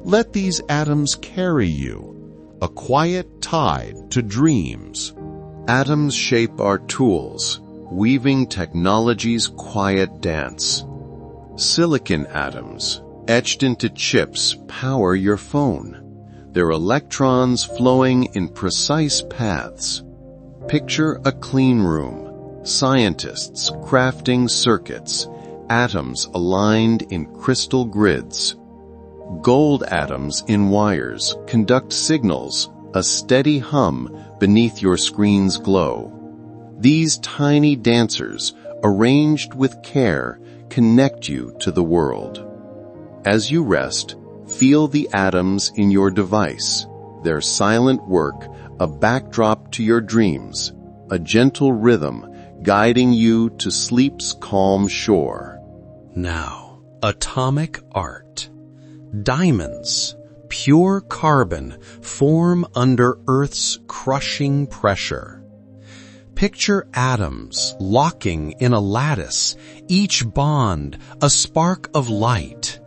Let these atoms carry you, a quiet tide to dreams. Atoms shape our tools, weaving technology's quiet dance. Silicon atoms, etched into chips, power your phone, their electrons flowing in precise paths. Picture a clean room, scientists crafting circuits, atoms aligned in crystal grids. Gold atoms in wires conduct signals, a steady hum beneath your screen's glow. These tiny dancers, arranged with care, connect you to the world. As you rest, feel the atoms in your device, their silent work, a backdrop to your dreams, a gentle rhythm guiding you to sleep's calm shore. Now, atomic art. Diamonds, pure carbon, form under Earth's crushing pressure. Picture atoms locking in a lattice, each bond a spark of light.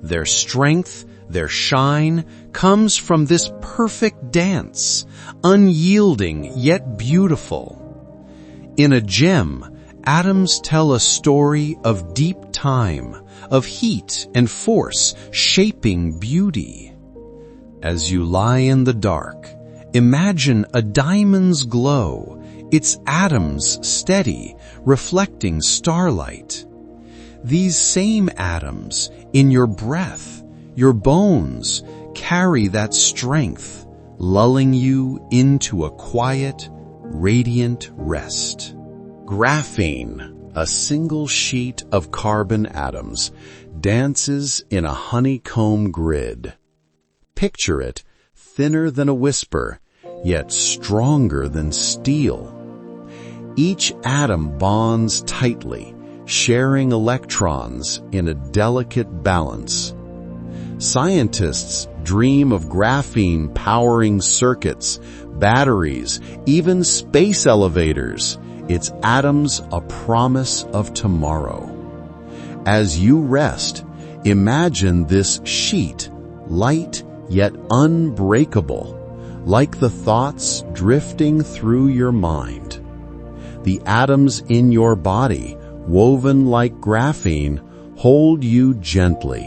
Their strength, their shine, comes from this perfect dance, unyielding yet beautiful. In a gem, atoms tell a story of deep time, of heat and force shaping beauty. As you lie in the dark, imagine a diamond's glow, its atoms steady, reflecting starlight. These same atoms, in your breath, your bones, carry that strength, lulling you into a quiet, radiant rest. Graphene, a single sheet of carbon atoms, dances in a honeycomb grid. Picture it, thinner than a whisper, yet stronger than steel. Each atom bonds tightly, sharing electrons in a delicate balance. Scientists dream of graphene powering circuits, batteries, even space elevators, its atoms a promise of tomorrow. As you rest, imagine this sheet, light yet unbreakable, like the thoughts drifting through your mind. The atoms in your body, woven like graphene, hold you gently,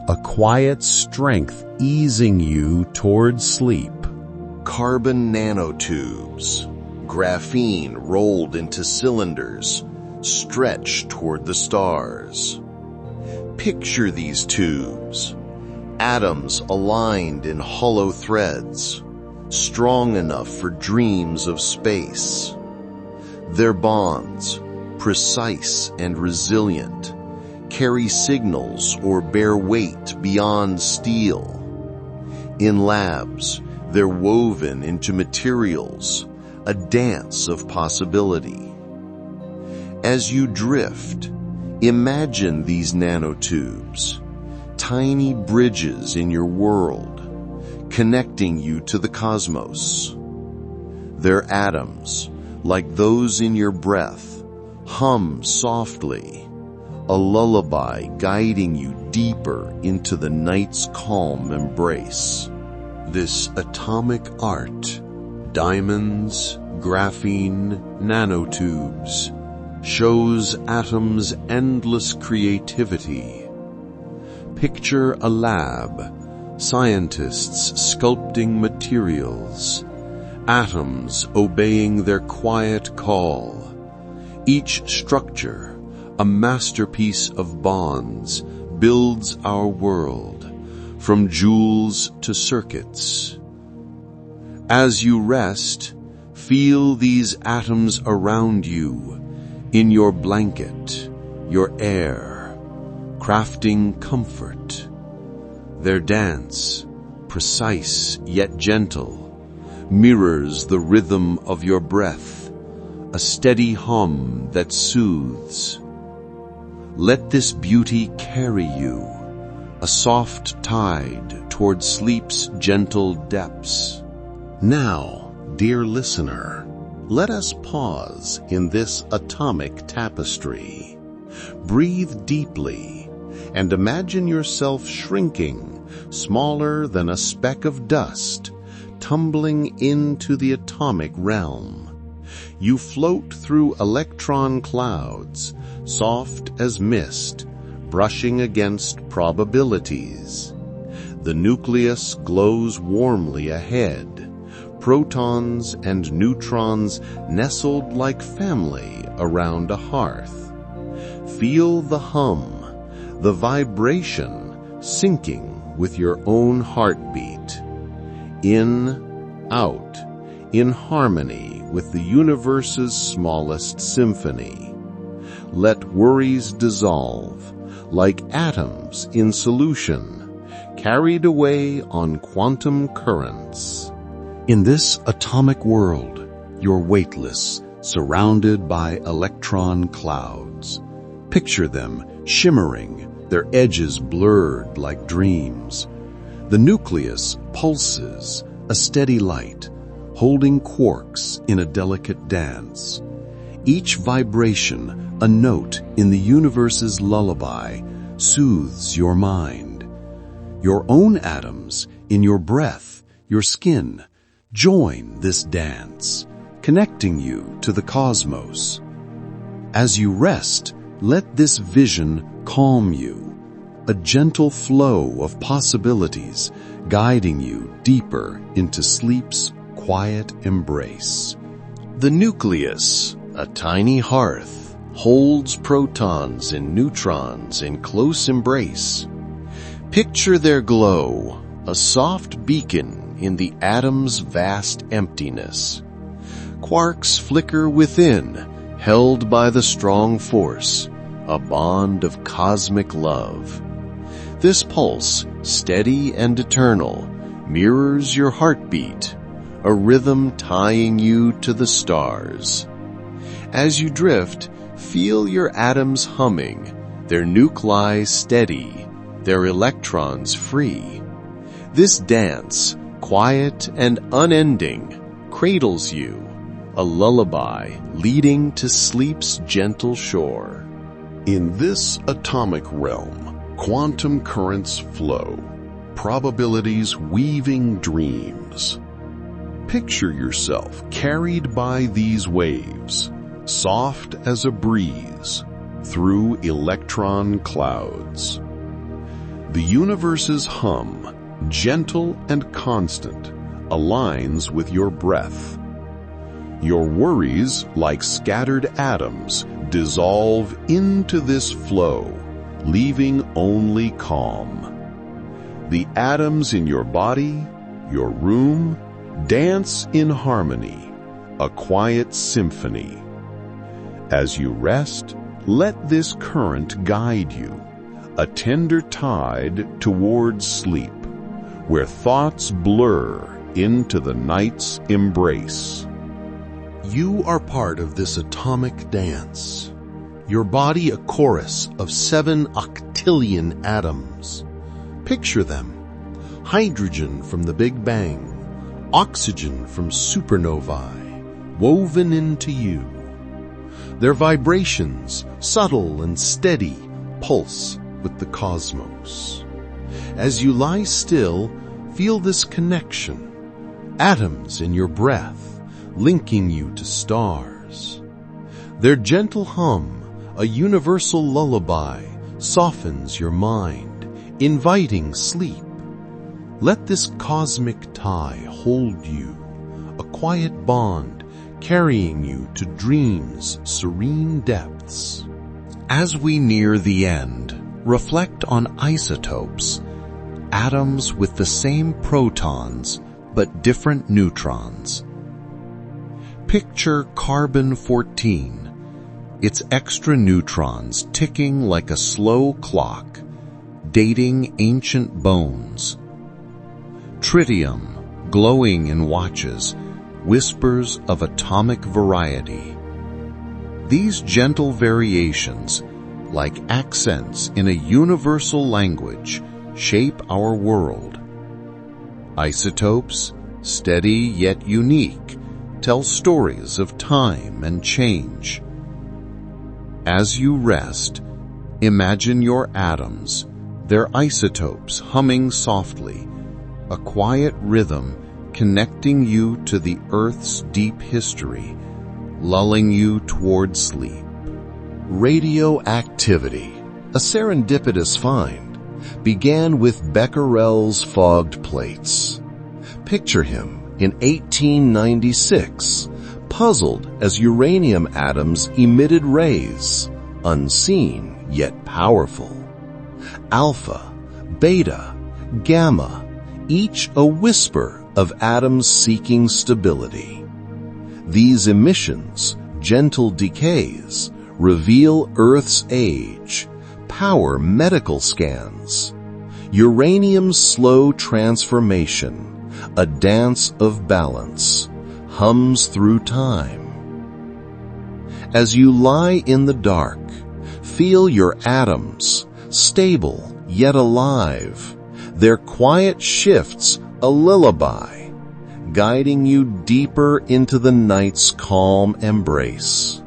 a quiet strength easing you toward sleep. Carbon nanotubes, graphene rolled into cylinders, stretch toward the stars. Picture these tubes, atoms aligned in hollow threads, strong enough for dreams of space. Their bonds, precise and resilient, carry signals or bear weight beyond steel. In labs, they're woven into materials, a dance of possibility. As you drift, imagine these nanotubes, tiny bridges in your world, connecting you to the cosmos. Their atoms, like those in your breath, hum softly, a lullaby guiding you deeper into the night's calm embrace. This atomic art, diamonds, graphene, nanotubes, shows atoms' endless creativity. Picture a lab, scientists sculpting materials, atoms obeying their quiet call. Each structure, a masterpiece of bonds, builds our world, from jewels to circuits. As you rest, feel these atoms around you, in your blanket, your air, crafting comfort. Their dance, precise yet gentle, mirrors the rhythm of your breath, a steady hum that soothes. Let this beauty carry you, a soft tide toward sleep's gentle depths. Now, dear listener, let us pause in this atomic tapestry. Breathe deeply and imagine yourself shrinking, smaller than a speck of dust, tumbling into the atomic realm. You float through electron clouds, soft as mist, brushing against probabilities. The nucleus glows warmly ahead, protons and neutrons nestled like family around a hearth. Feel the hum, the vibration syncing with your own heartbeat. In, out, in harmony with the universe's smallest symphony. Let worries dissolve, like atoms in solution, carried away on quantum currents. In this atomic world, you're weightless, surrounded by electron clouds. Picture them shimmering, their edges blurred like dreams. The nucleus pulses, a steady light, holding quarks in a delicate dance. Each vibration, a note in the universe's lullaby, soothes your mind. Your own atoms, in your breath, your skin, join this dance, connecting you to the cosmos. As you rest, let this vision calm you, a gentle flow of possibilities guiding you deeper into sleep's quiet embrace. The nucleus, a tiny hearth, holds protons and neutrons in close embrace. Picture their glow, a soft beacon in the atom's vast emptiness. Quarks flicker within, held by the strong force, a bond of cosmic love. This pulse, steady and eternal, mirrors your heartbeat, a rhythm tying you to the stars. As you drift, feel your atoms humming, their nuclei steady, their electrons free. This dance, quiet and unending, cradles you, a lullaby leading to sleep's gentle shore. In this atomic realm, quantum currents flow, probabilities weaving dreams. Picture yourself carried by these waves, soft as a breeze, through electron clouds. The universe's hum, gentle and constant, aligns with your breath. Your worries, like scattered atoms, dissolve into this flow, leaving only calm. The atoms in your body, your room, dance in harmony, a quiet symphony. As you rest, let this current guide you, a tender tide towards sleep, where thoughts blur into the night's embrace. You are part of this atomic dance. Your body a chorus of 7 octillion atoms. Picture them. Hydrogen from the Big Bang, oxygen from supernovae, woven into you. Their vibrations, subtle and steady, pulse with the cosmos. As you lie still, feel this connection. Atoms in your breath, linking you to stars. Their gentle hum, a universal lullaby, softens your mind, inviting sleep. Let this cosmic tie hold you, a quiet bond carrying you to dreams' serene depths. As we near the end, reflect on isotopes, atoms with the same protons but different neutrons. Picture carbon-14, its extra neutrons ticking like a slow clock, dating ancient bones. Tritium, glowing in watches, whispers of atomic variety. These gentle variations, like accents in a universal language, shape our world. Isotopes, steady yet unique, tell stories of time and change. As you rest, imagine your atoms, their isotopes humming softly, a quiet rhythm connecting you to the Earth's deep history, lulling you toward sleep. Radioactivity, a serendipitous find, began with Becquerel's fogged plates. Picture him in 1896, puzzled as uranium atoms emitted rays, unseen yet powerful. Alpha, beta, gamma, each a whisper of atoms seeking stability. These emissions, gentle decays, reveal Earth's age, power medical scans. Uranium's slow transformation, a dance of balance, hums through time. As you lie in the dark, feel your atoms, stable yet alive, their quiet shifts a lullaby, guiding you deeper into the night's calm embrace.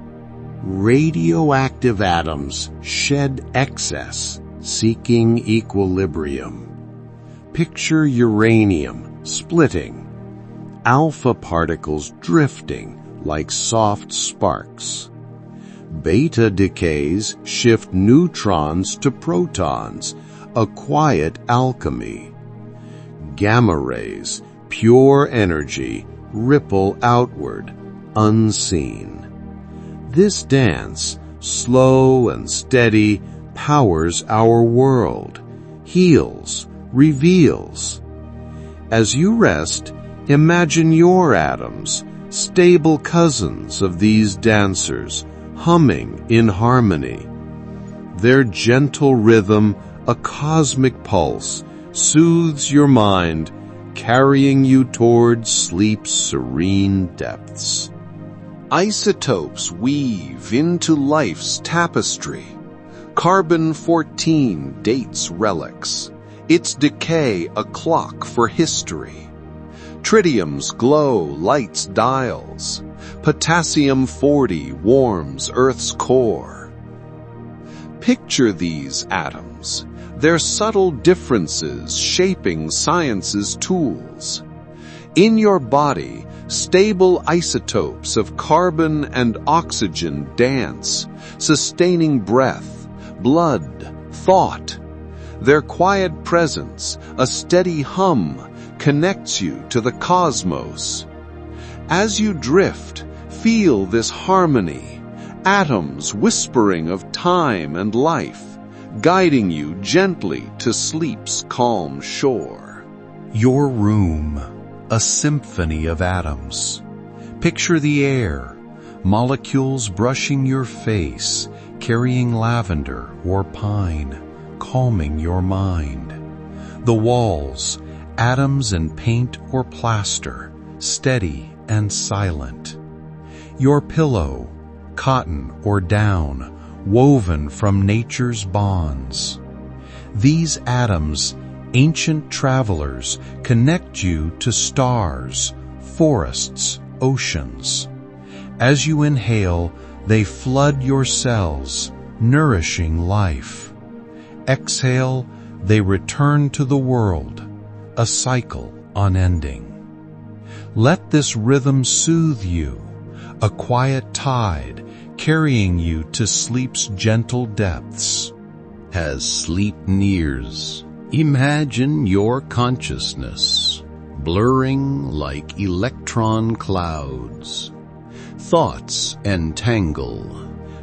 Radioactive atoms shed excess, seeking equilibrium. Picture uranium splitting, alpha particles drifting like soft sparks. Beta decays shift neutrons to protons, a quiet alchemy. Gamma rays, pure energy, ripple outward, unseen. This dance, slow and steady, powers our world, heals, reveals. As you rest, imagine your atoms, stable cousins of these dancers, humming in harmony. Their gentle rhythm, a cosmic pulse, soothes your mind, carrying you towards sleep's serene depths. Isotopes weave into life's tapestry. Carbon-14 dates relics, its decay a clock for history. Tritium's glow lights dials. Potassium-40 warms Earth's core. Picture these atoms, their subtle differences shaping science's tools. In your body, stable isotopes of carbon and oxygen dance, sustaining breath, blood, thought. Their quiet presence, a steady hum, connects you to the cosmos. As you drift, feel this harmony, atoms whispering of time and life, guiding you gently to sleep's calm shore. Your room, a symphony of atoms. Picture the air, molecules brushing your face, carrying lavender or pine, calming your mind. The walls, atoms in paint or plaster, steady and silent. Your pillow, cotton or down, woven from nature's bonds. These atoms, ancient travelers, connect you to stars, forests, oceans. As you inhale, they flood your cells, nourishing life. Exhale, they return to the world, a cycle unending. Let this rhythm soothe you, a quiet tide carrying you to sleep's gentle depths. As sleep nears, imagine your consciousness blurring like electron clouds. Thoughts entangle,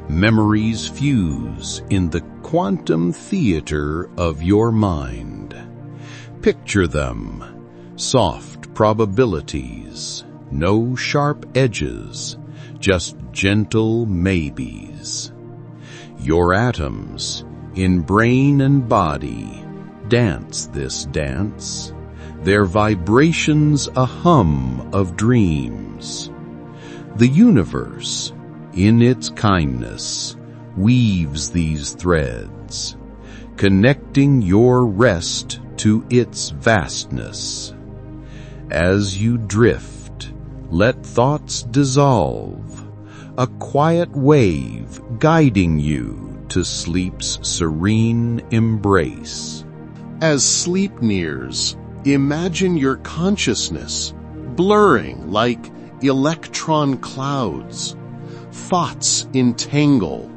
memories fuse in the quantum theater of your mind. Picture them, soft probabilities, no sharp edges, just gentle maybes. Your atoms, in brain and body, dance this dance, their vibrations a hum of dreams. The universe, in its kindness, weaves these threads, connecting your rest to its vastness. As you drift, let thoughts dissolve, a quiet wave guiding you to sleep's serene embrace. As sleep nears, imagine your consciousness blurring like electron clouds. Thoughts entangle,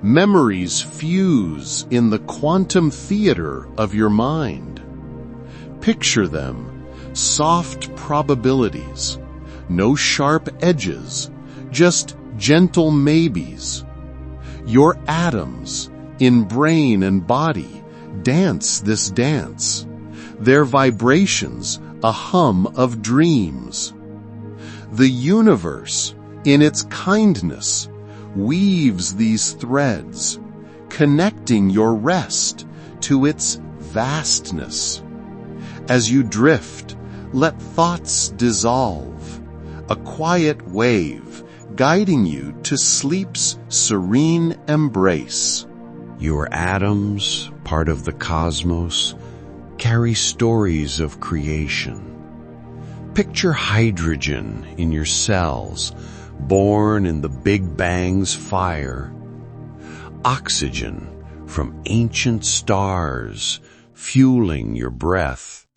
memories fuse in the quantum theater of your mind. Picture them, soft probabilities, no sharp edges, just gentle maybes. Your atoms, in brain and body, dance this dance, their vibrations a hum of dreams. The universe, in its kindness, weaves these threads, connecting your rest to its vastness. As you drift, let thoughts dissolve, a quiet wave guiding you to sleep's serene embrace. Your atoms, part of the cosmos, carry stories of creation. Picture hydrogen in your cells, born in the Big Bang's fire. Oxygen from ancient stars, fueling your breath.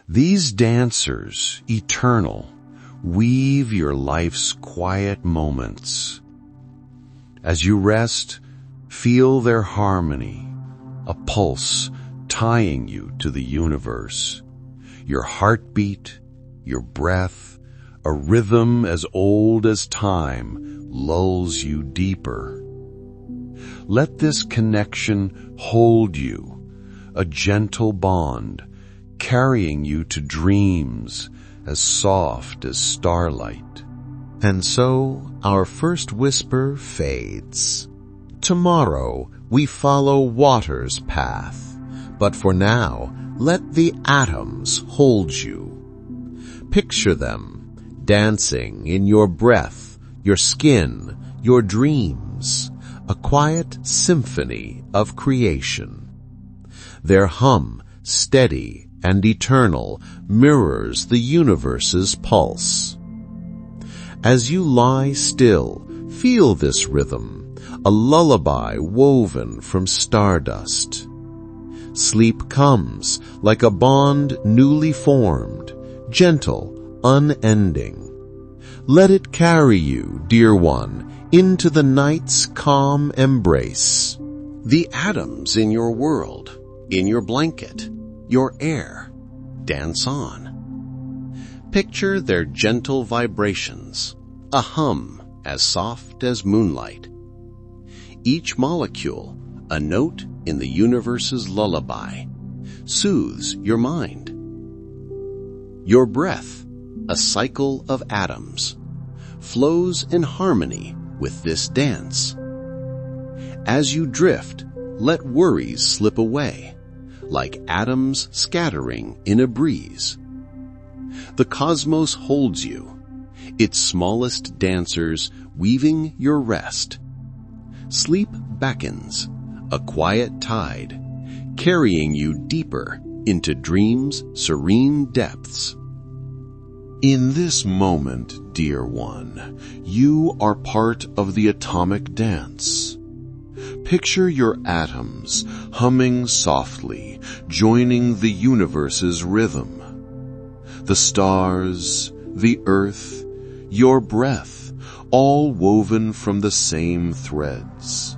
These dancers, eternal, weave your life's quiet moments. As you rest, feel their harmony, a pulse tying you to the universe. Your heartbeat, your breath, a rhythm as old as time, lulls you deeper. Let this connection hold you, a gentle bond, carrying you to dreams as soft as starlight. And so our first whisper fades. Tomorrow we follow water's path, but for now let the atoms hold you. Picture them dancing in your breath your skin, your dreams, a quiet symphony of creation. Their hum, steady and eternal, mirrors the universe's pulse. As you lie still, feel this rhythm, a lullaby woven from stardust. Sleep comes like a bond newly formed, gentle, unending. Let it carry you, dear one, into the night's calm embrace. The atoms in your world, in your blanket, your air, dance on. Picture their gentle vibrations, a hum as soft as moonlight. Each molecule, a note in the universe's lullaby, soothes your mind. Your breath, a cycle of atoms, flows in harmony with this dance. As you drift, let worries slip away, like atoms scattering in a breeze. The cosmos holds you, its smallest dancers weaving your rest. Sleep beckons, a quiet tide, carrying you deeper into dream's serene depths. In this moment, dear one, you are part of the atomic dance. Picture your atoms humming softly, joining the universe's rhythm. The stars, the earth, your breath, all woven from the same threads.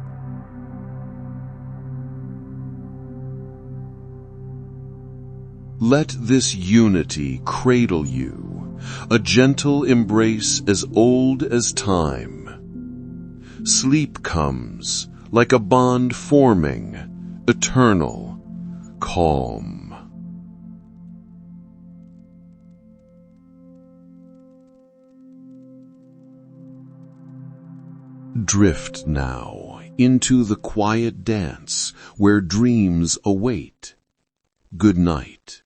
Let this unity cradle you, a gentle embrace as old as time. Sleep comes like a bond forming, eternal, calm. Drift now into the quiet dance where dreams await. Good night.